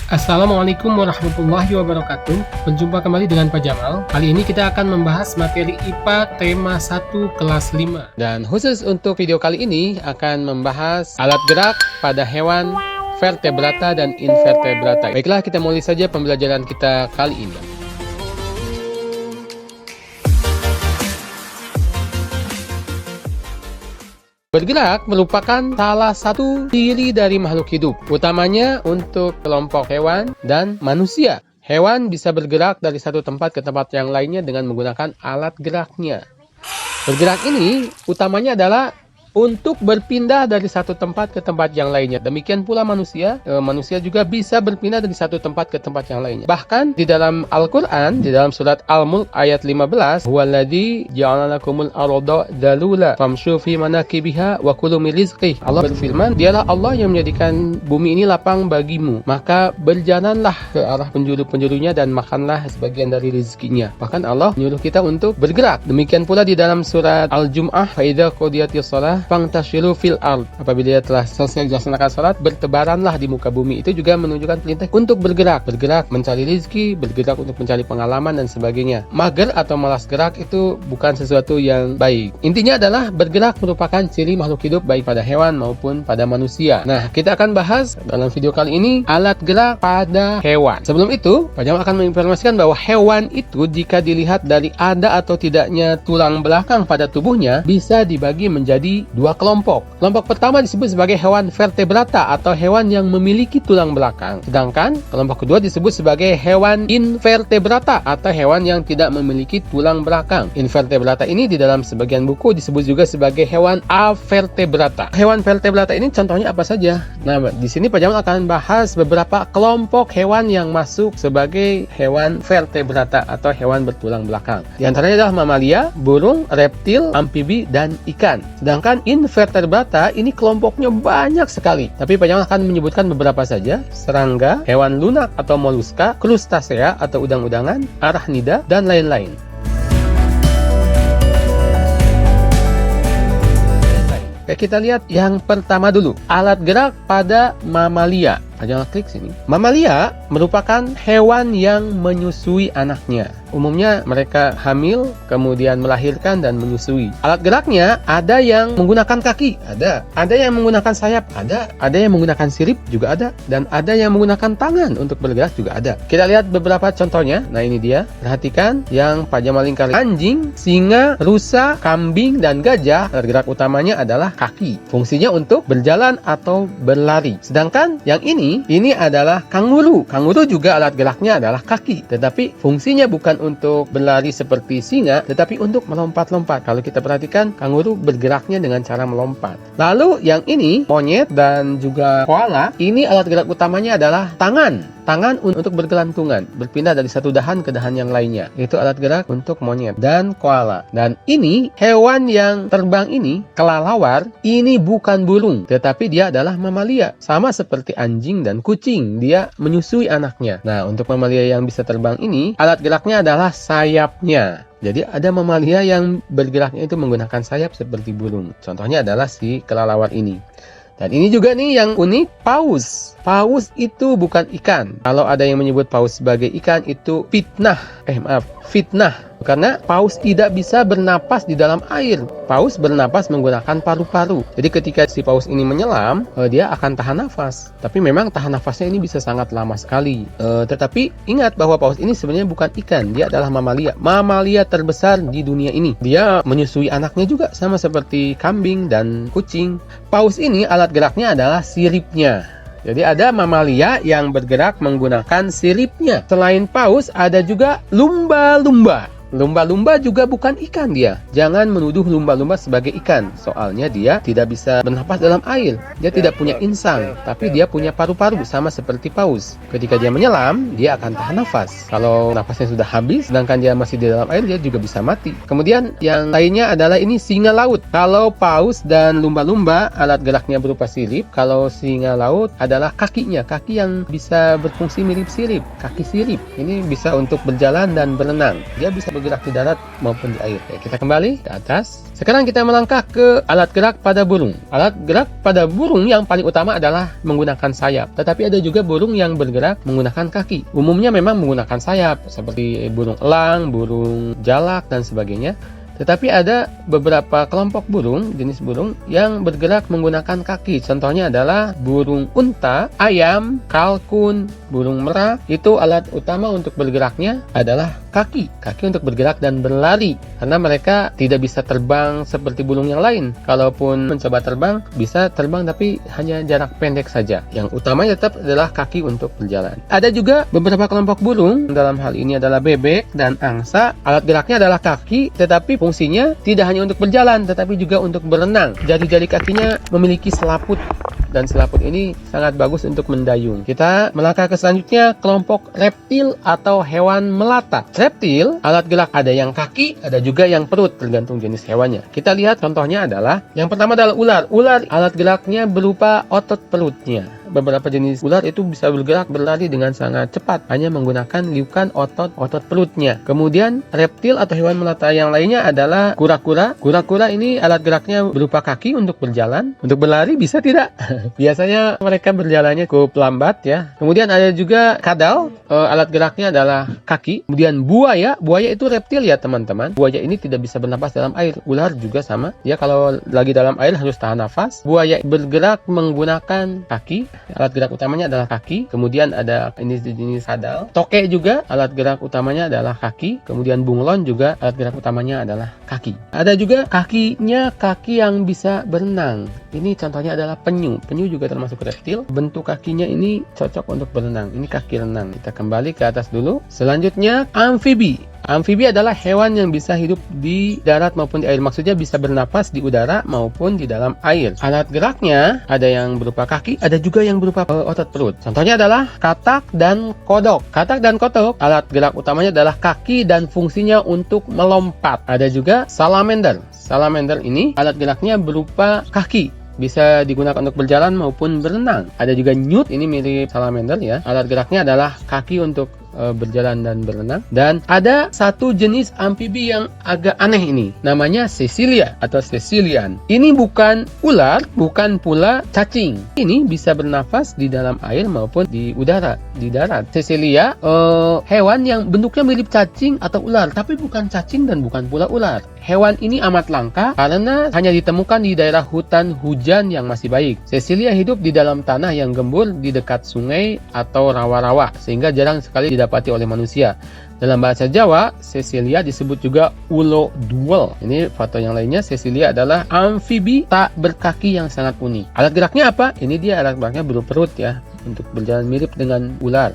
Assalamualaikum warahmatullahi wabarakatuh. Berjumpa kembali dengan Pak Jamal. Kali ini kita akan membahas materi IPA tema 1 kelas 5. Dan khusus untuk video kali ini akan membahas alat gerak pada hewan vertebrata dan invertebrata. Baiklah, kita mulai saja pembelajaran kita kali ini. Bergerak merupakan salah satu ciri dari makhluk hidup, utamanya untuk kelompok hewan dan manusia. Hewan bisa bergerak dari satu tempat ke tempat yang lainnya dengan menggunakan alat geraknya. Bergerak ini utamanya adalah untuk berpindah dari satu tempat ke tempat yang lainnya. Demikian pula manusia. Manusia juga bisa berpindah dari satu tempat ke tempat yang lainnya. Bahkan di dalam Al-Quran, di dalam surat Al-Mulk ayat 15, Huwaladzi ja'ala lakumul arda dalula famshu fi manakibiha wa kulu min rizqih. Allah berfirman, dialah Allah yang menjadikan bumi ini lapang bagimu. Maka berjalanlah ke arah penjuru-penjurunya dan makanlah sebagian dari rezekinya. Bahkan Allah menyuruh kita untuk bergerak. Demikian pula di dalam surat Al-Jum'ah, fa idza qudiyatis shalah fangtashiru fil ard. Apabila telah selesai dilaksanakan salat, bertebaranlah di muka bumi. Itu juga menunjukkan perintah untuk bergerak mencari rezeki, bergerak untuk mencari pengalaman dan sebagainya. Mager atau malas gerak itu bukan sesuatu yang baik. Intinya adalah bergerak merupakan ciri makhluk hidup baik pada hewan maupun pada manusia. Nah, kita akan bahas dalam video kali ini alat gerak pada hewan. Sebelum itu, Pak Jamal akan menginformasikan bahwa hewan itu jika dilihat dari ada atau tidaknya tulang belakang pada tubuhnya bisa dibagi menjadi dua kelompok. Kelompok pertama disebut sebagai hewan vertebrata atau hewan yang memiliki tulang belakang. Sedangkan kelompok kedua disebut sebagai hewan invertebrata atau hewan yang tidak memiliki tulang belakang. Invertebrata ini di dalam sebagian buku disebut juga sebagai hewan avertebrata. Hewan vertebrata ini contohnya apa saja? Nah, di sini Pak Jamal akan bahas beberapa kelompok hewan yang masuk sebagai hewan vertebrata atau hewan bertulang belakang. Di antaranya adalah mamalia, burung, reptil, amfibi, dan ikan. Sedangkan invertebrata ini kelompoknya banyak sekali. Tapi Pak Jamal akan menyebutkan beberapa saja: serangga, hewan lunak atau moluska, krustasea atau udang-udangan, arachnida, dan lain-lain. Oke, kita lihat yang pertama dulu. Alat gerak pada mamalia. Jangan klik sini. Mamalia merupakan hewan yang menyusui anaknya. Umumnya mereka hamil, kemudian melahirkan dan menyusui. Alat geraknya ada yang menggunakan kaki, ada yang menggunakan sayap, ada yang menggunakan sirip juga ada, dan ada yang menggunakan tangan untuk bergerak juga ada. Kita lihat beberapa contohnya. Nah, ini dia. Perhatikan yang Pak Jamal lingkari. Anjing, singa, rusa, kambing, dan gajah. Alat gerak utamanya adalah kaki. Fungsinya untuk berjalan atau berlari. Sedangkan yang ini adalah kanguru. Kanguru juga alat geraknya adalah kaki, tetapi fungsinya bukan untuk berlari seperti singa, tetapi untuk melompat-lompat. Kalau kita perhatikan, kanguru bergeraknya dengan cara melompat. Lalu yang ini, monyet dan juga koala, ini alat gerak utamanya adalah tangan untuk bergelantungan, berpindah dari satu dahan ke dahan yang lainnya. Itu alat gerak untuk monyet dan koala. Dan ini hewan yang terbang ini, kelelawar, ini bukan burung, tetapi dia adalah mamalia. Sama seperti anjing dan kucing, dia menyusui anaknya. Nah, untuk mamalia yang bisa terbang ini, alat geraknya adalah sayapnya. Jadi ada mamalia yang bergeraknya itu menggunakan sayap seperti burung. Contohnya adalah si kelelawar ini. Dan ini juga nih yang unik, paus. Paus itu bukan ikan. Kalau ada yang menyebut paus sebagai ikan, itu fitnah. Karena paus tidak bisa bernapas di dalam air. Paus bernapas menggunakan paru-paru. Jadi ketika si paus ini menyelam, dia akan tahan nafas. Tapi memang tahan nafasnya ini bisa sangat lama sekali. Tetapi ingat bahwa paus ini sebenarnya bukan ikan. Dia adalah mamalia. Mamalia terbesar di dunia ini. Dia menyusui anaknya juga sama seperti kambing dan kucing. Paus ini alat geraknya adalah siripnya. Jadi ada mamalia yang bergerak menggunakan siripnya. Selain paus, ada juga lumba-lumba. Lumba-lumba juga bukan ikan dia. Jangan menuduh lumba-lumba sebagai ikan. Soalnya dia tidak bisa bernapas dalam air. Dia tidak punya insang, tapi dia punya paru-paru sama seperti paus. Ketika dia menyelam, dia akan tahan nafas. Kalau nafasnya sudah habis, sedangkan dia masih di dalam air, dia juga bisa mati. Kemudian yang lainnya adalah ini singa laut. Kalau paus dan lumba-lumba, alat geraknya berupa sirip. Kalau singa laut adalah kakinya. Kaki yang bisa berfungsi mirip sirip. Kaki sirip. Ini bisa untuk berjalan dan berenang. Dia bisa bergerak di darat maupun di air. Oke, kita kembali ke atas. Sekarang kita melangkah ke alat gerak pada burung. Alat gerak pada burung yang paling utama adalah menggunakan sayap. Tetapi ada juga burung yang bergerak menggunakan kaki. Umumnya memang menggunakan sayap, seperti burung elang, burung jalak, dan sebagainya. Tetapi ada beberapa kelompok burung, jenis burung yang bergerak menggunakan kaki. Contohnya adalah burung unta, ayam, kalkun, burung merak. Itu alat utama untuk bergeraknya adalah kaki. Kaki untuk bergerak dan berlari. Karena mereka tidak bisa terbang seperti burung yang lain. Kalaupun mencoba terbang, bisa terbang tapi hanya jarak pendek saja. Yang utama tetap adalah kaki untuk berjalan. Ada juga beberapa kelompok burung, dalam hal ini adalah bebek dan angsa. Alat geraknya adalah kaki, tetapi fungsinya tidak hanya untuk berjalan, tetapi juga untuk berenang. Jari-jari kakinya memiliki selaput, dan selaput ini sangat bagus untuk mendayung. Kita melangkah ke selanjutnya, kelompok reptil atau hewan melata. Reptil, alat gerak ada yang kaki, ada juga yang perut, tergantung jenis hewannya. Kita lihat contohnya adalah, yang pertama adalah ular. Ular, alat geraknya berupa otot perutnya. Beberapa jenis ular itu bisa bergerak berlari dengan sangat cepat, hanya menggunakan liukan otot perutnya. Kemudian reptil atau hewan melata yang lainnya adalah kura-kura. Kura-kura ini alat geraknya berupa kaki untuk berjalan. Untuk berlari bisa tidak? Biasanya mereka berjalannya cukup lambat ya. Kemudian ada juga kadal, alat geraknya adalah kaki. Kemudian buaya. Buaya itu reptil ya teman-teman. Buaya ini tidak bisa bernapas dalam air. Ular juga sama. Ya, kalau lagi dalam air harus tahan nafas. Buaya bergerak menggunakan kaki. Alat gerak utamanya adalah kaki. Kemudian ada jenis kadal. Toke juga alat gerak utamanya adalah kaki. Kemudian bunglon juga alat gerak utamanya adalah kaki. Ada juga kakinya kaki yang bisa berenang. Ini contohnya adalah penyu. Penyu juga termasuk reptil. Bentuk kakinya ini cocok untuk berenang. Ini kaki renang. Kita kembali ke atas dulu. Selanjutnya amfibi. Amfibi adalah hewan yang bisa hidup di darat maupun di air. Maksudnya bisa bernapas di udara maupun di dalam air. Alat geraknya ada yang berupa kaki, ada juga yang berupa otot perut. Contohnya adalah katak dan kodok. Katak dan kodok, alat gerak utamanya adalah kaki dan fungsinya untuk melompat. Ada juga salamander. Salamander ini alat geraknya berupa kaki. Bisa digunakan untuk berjalan maupun berenang. Ada juga newt, ini mirip salamander ya. Alat geraknya adalah kaki untuk berjalan dan berenang. Dan ada satu jenis amfibi yang agak aneh ini. Namanya Cecilia atau Cecilian. Ini bukan ular, bukan pula cacing. Ini bisa bernafas di dalam air maupun di udara, di darat. Cecilia hewan yang bentuknya mirip cacing atau ular, tapi bukan cacing dan bukan pula ular. Hewan ini amat langka karena hanya ditemukan di daerah hutan hujan yang masih baik. Cecilia hidup di dalam tanah yang gembur di dekat sungai atau rawa-rawa, sehingga jarang sekali didapati oleh manusia. Dalam bahasa Jawa, Cecilia disebut juga ulo duel. Ini foto yang lainnya. Cecilia adalah amfibi tak berkaki yang sangat unik. Alat geraknya apa? Ini dia alat geraknya berupa perut ya, untuk berjalan mirip dengan ular.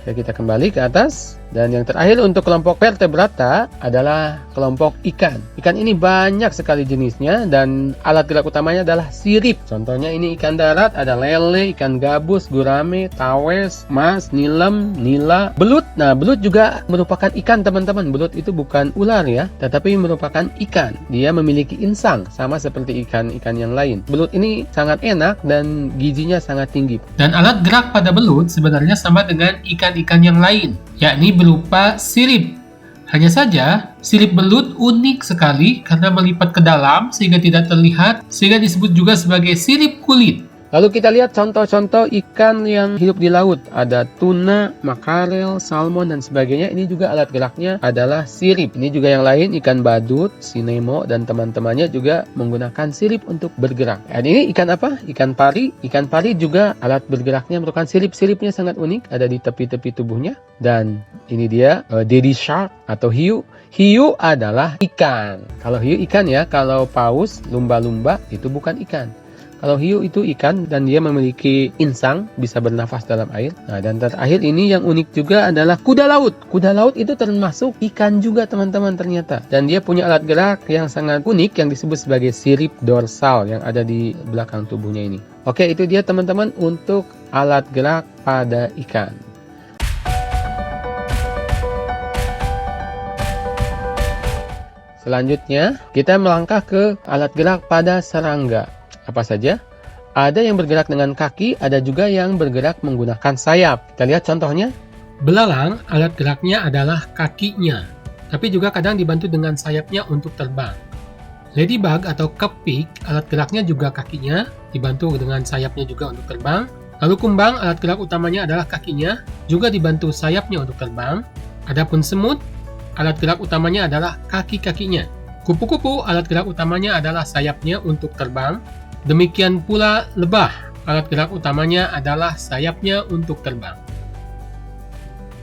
Oke, kita kembali ke atas. Dan yang terakhir untuk kelompok vertebrata adalah kelompok ikan. Ikan ini banyak sekali jenisnya dan alat gerak utamanya adalah sirip. Contohnya ini ikan darat, ada lele, ikan gabus, gurame, tawes, mas, nilem, nila, belut. Nah, belut juga merupakan ikan teman-teman. Belut itu bukan ular ya, tetapi merupakan ikan. Dia memiliki insang sama seperti ikan-ikan yang lain. Belut ini sangat enak dan gizinya sangat tinggi. Dan alat gerak pada belut sebenarnya sama dengan ikan-ikan yang lain, yakni berupa sirip. Hanya saja, sirip belut unik sekali karena melipat ke dalam sehingga tidak terlihat, sehingga disebut juga sebagai sirip kulit. Lalu kita lihat contoh-contoh ikan yang hidup di laut. Ada tuna, makarel, salmon, dan sebagainya. Ini juga alat geraknya adalah sirip. Ini juga yang lain, ikan badut, sinemo, dan teman-temannya juga menggunakan sirip untuk bergerak. Dan ini ikan apa? Ikan pari. Ikan pari juga alat bergeraknya merupakan sirip. Siripnya sangat unik, ada di tepi-tepi tubuhnya. Dan ini dia, daddy shark atau hiu. Hiu adalah ikan. Kalau hiu ikan ya, kalau paus, lumba-lumba, itu bukan ikan. Kalau hiu itu ikan dan dia memiliki insang, bisa bernafas dalam air. Nah, dan terakhir ini yang unik juga adalah kuda laut. Kuda laut itu termasuk ikan juga teman-teman ternyata. Dan dia punya alat gerak yang sangat unik yang disebut sebagai sirip dorsal yang ada di belakang tubuhnya ini. Oke, itu dia teman-teman untuk alat gerak pada ikan. Selanjutnya, kita melangkah ke alat gerak pada serangga. Apa saja? Ada yang bergerak dengan kaki, ada juga yang bergerak menggunakan sayap. Kita lihat contohnya. Belalang, alat geraknya adalah kakinya. tapi juga kadang dibantu dengan sayapnya untuk terbang. Ladybug atau kepik, alat geraknya juga kakinya, dibantu dengan sayapnya juga untuk terbang. Lalu kumbang, alat gerak utamanya adalah kakinya, juga dibantu sayapnya untuk terbang. Adapun semut, alat gerak utamanya adalah kaki-kakinya. Kupu-kupu, alat gerak utamanya adalah sayapnya untuk terbang. Demikian pula lebah, alat gerak utamanya adalah sayapnya untuk terbang.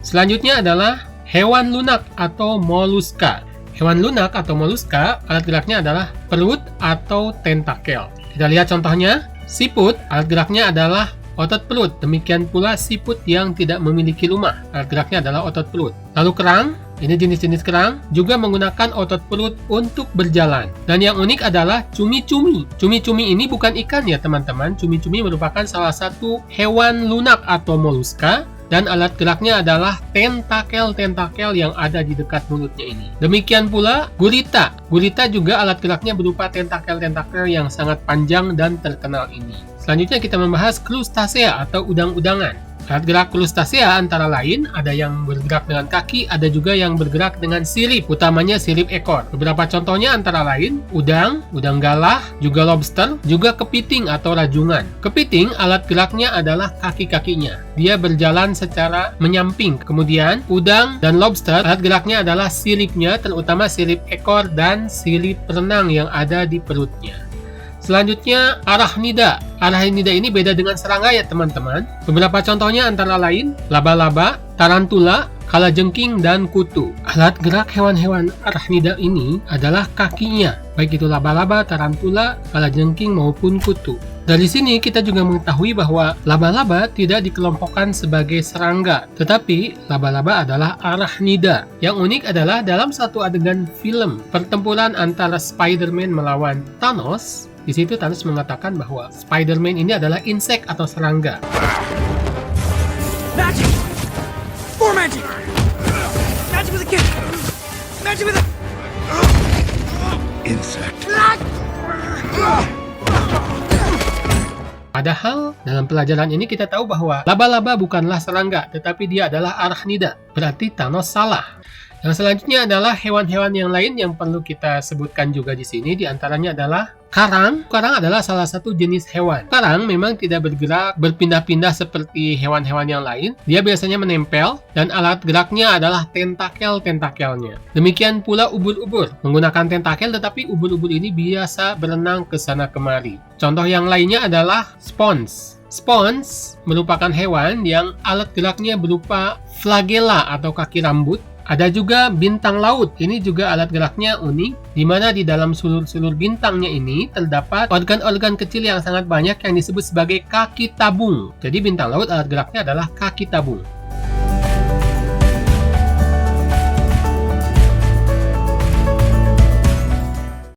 Selanjutnya adalah hewan lunak atau moluska. Hewan lunak atau moluska, alat geraknya adalah perut atau tentakel. Kita lihat contohnya. Siput, alat geraknya adalah otot perut. Demikian pula siput yang tidak memiliki lumah, alat geraknya adalah otot perut. Lalu kerang, ini jenis-jenis kerang, juga menggunakan otot perut untuk berjalan. Dan yang unik adalah cumi-cumi. Cumi-cumi ini bukan ikan ya teman-teman. Cumi-cumi merupakan salah satu hewan lunak atau moluska. Dan alat geraknya adalah tentakel-tentakel yang ada di dekat mulutnya ini. Demikian pula gurita. Gurita juga alat geraknya berupa tentakel-tentakel yang sangat panjang dan terkenal ini. Selanjutnya kita membahas krustasea atau udang-udangan. Alat gerak krustasea antara lain ada yang bergerak dengan kaki, ada juga yang bergerak dengan sirip, utamanya sirip ekor. Beberapa contohnya antara lain udang, udang galah, juga lobster, juga kepiting atau rajungan. Kepiting alat geraknya adalah kaki-kakinya. Dia berjalan secara menyamping. Kemudian udang dan lobster alat geraknya adalah siripnya, terutama sirip ekor dan sirip renang yang ada di perutnya. Selanjutnya, arachnida. Arachnida ini beda dengan serangga ya teman-teman. Beberapa contohnya antara lain laba-laba, tarantula, kalajengking, dan kutu. Alat gerak hewan-hewan arachnida ini adalah kakinya, baik itu laba-laba, tarantula, kalajengking, maupun kutu. Dari sini kita juga mengetahui bahwa laba-laba tidak dikelompokkan sebagai serangga, tetapi laba-laba adalah arachnida. Yang unik adalah dalam satu adegan film pertempuran antara Spider-Man melawan Thanos, di situ Thanos mengatakan bahwa Spider-Man ini adalah insek atau serangga. Magic! More magic! Magic with a kick! Magic with a... Insect. Padahal dalam pelajaran ini kita tahu bahwa laba-laba bukanlah serangga, tetapi dia adalah arachnida. Berarti Thanos salah. Yang selanjutnya adalah hewan-hewan yang lain yang perlu kita sebutkan juga di sini. Di antaranya adalah karang. Karang adalah salah satu jenis hewan. Karang memang tidak bergerak berpindah-pindah seperti hewan-hewan yang lain. Dia biasanya menempel dan alat geraknya adalah tentakel-tentakelnya. Demikian pula ubur-ubur. Menggunakan tentakel tetapi ubur-ubur ini biasa berenang ke sana kemari. Contoh yang lainnya adalah spons. Spons merupakan hewan yang alat geraknya berupa flagella atau kaki rambut. Ada juga bintang laut. Ini juga alat geraknya unik, di mana di dalam sulur-sulur bintangnya ini terdapat organ-organ kecil yang sangat banyak yang disebut sebagai kaki tabung. Jadi bintang laut alat geraknya adalah kaki tabung.